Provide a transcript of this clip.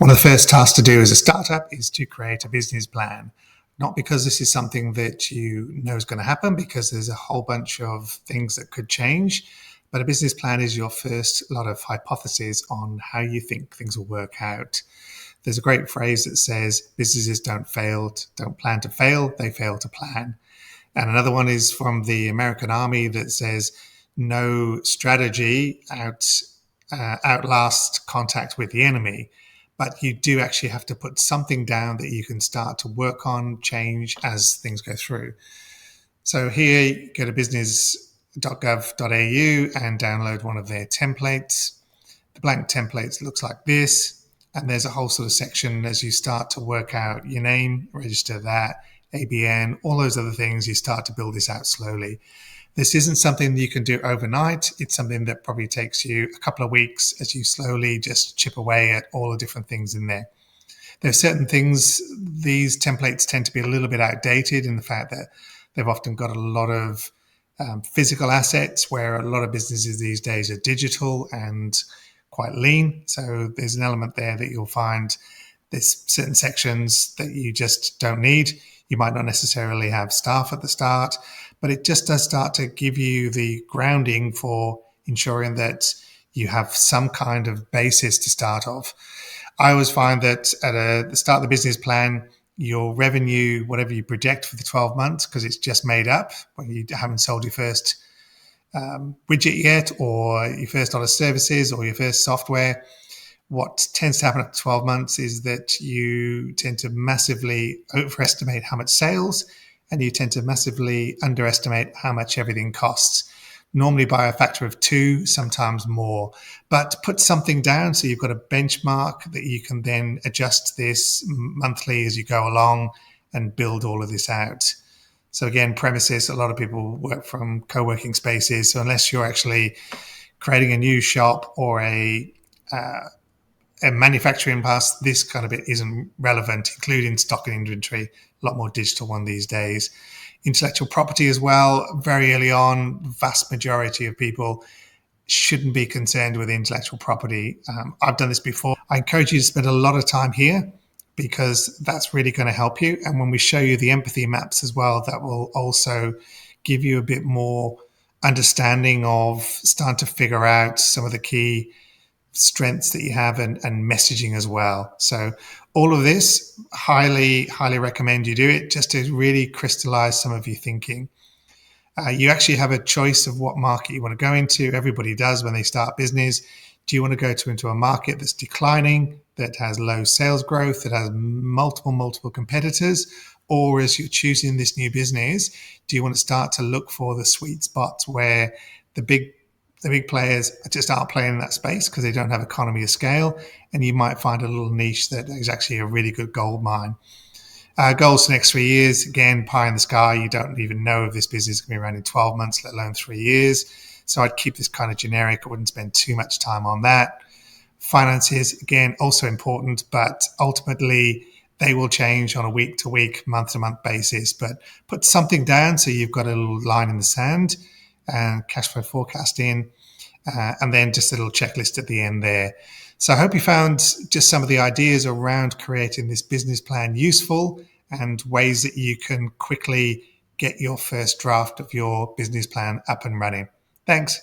One of the first tasks to do as a startup is to create a business plan. Not because this is something that you know is going to happen, because there's a whole bunch of things that could change. But a business plan is your first lot of hypotheses on how you think things will work out. There's a great phrase that says businesses don't plan to fail, they fail to plan. And another one is from the American Army that says no strategy outlasts contact with the enemy. But you do actually have to put something down that you can start to work on, change as things go through. So here, you go to business.gov.au and download one of their templates. The blank template looks like this. And there's a whole sort of section as you start to work out your name, register that, ABN, all those other things. You start to build this out slowly. This isn't something that you can do overnight. It's something that probably takes you a couple of weeks as you slowly just chip away at all the different things in there. There are certain things, these templates tend to be a little bit outdated in the fact that they've often got a lot of physical assets, where a lot of businesses these days are digital and quite lean. So there's an element there that you'll find there's certain sections that you just don't need. You might not necessarily have staff at the start, but it just does start to give you the grounding for ensuring that you have some kind of basis to start off. I always find that at the start of the business plan, your revenue, whatever you project for the 12 months, because it's just made up when you haven't sold your first widget yet, or your first lot of services, or your first software. What tends to happen after 12 months is that you tend to massively overestimate how much sales, and you tend to massively underestimate how much everything costs, normally by a factor of 2, sometimes more. But put something down so you've got a benchmark that you can then adjust this monthly as you go along and build all of this out. So again, premises, a lot of people work from co-working spaces. So unless you're actually creating a new shop or a manufacturing pass, this kind of bit isn't relevant, including stock and inventory, a lot more digital one these days. Intellectual property as well, very early on, vast majority of people shouldn't be concerned with intellectual property. I've done this before. I encourage you to spend a lot of time here, because that's really going to help you. And when we show you the empathy maps as well, that will also give you a bit more understanding of starting to figure out some of the key strengths that you have and messaging as well. So all of this, highly recommend you do it, just to really crystallize some of your thinking. You actually have a choice of what market you want to go into. Everybody does when they start business. Do you want to go into a market that's declining, that has low sales growth, that has multiple competitors? Or as you're choosing this new business, do you want to start to look for the sweet spots where the big players just aren't playing in that space because they don't have economy of scale, and you might find a little niche that is actually a really good gold mine. Goals for the next 3 years, again, pie in the sky. You don't even know if this business is going to be around in 12 months, let alone 3 years. So I'd keep this kind of generic. I wouldn't spend too much time on that. Finances, again, also important, but ultimately they will change on a week-to-week, month-to-month basis. But put something down so you've got a little line in the sand, and cash flow forecasting, and then just a little checklist at the end there. So I hope you found just some of the ideas around creating this business plan useful, and ways that you can quickly get your first draft of your business plan up and running. Thanks.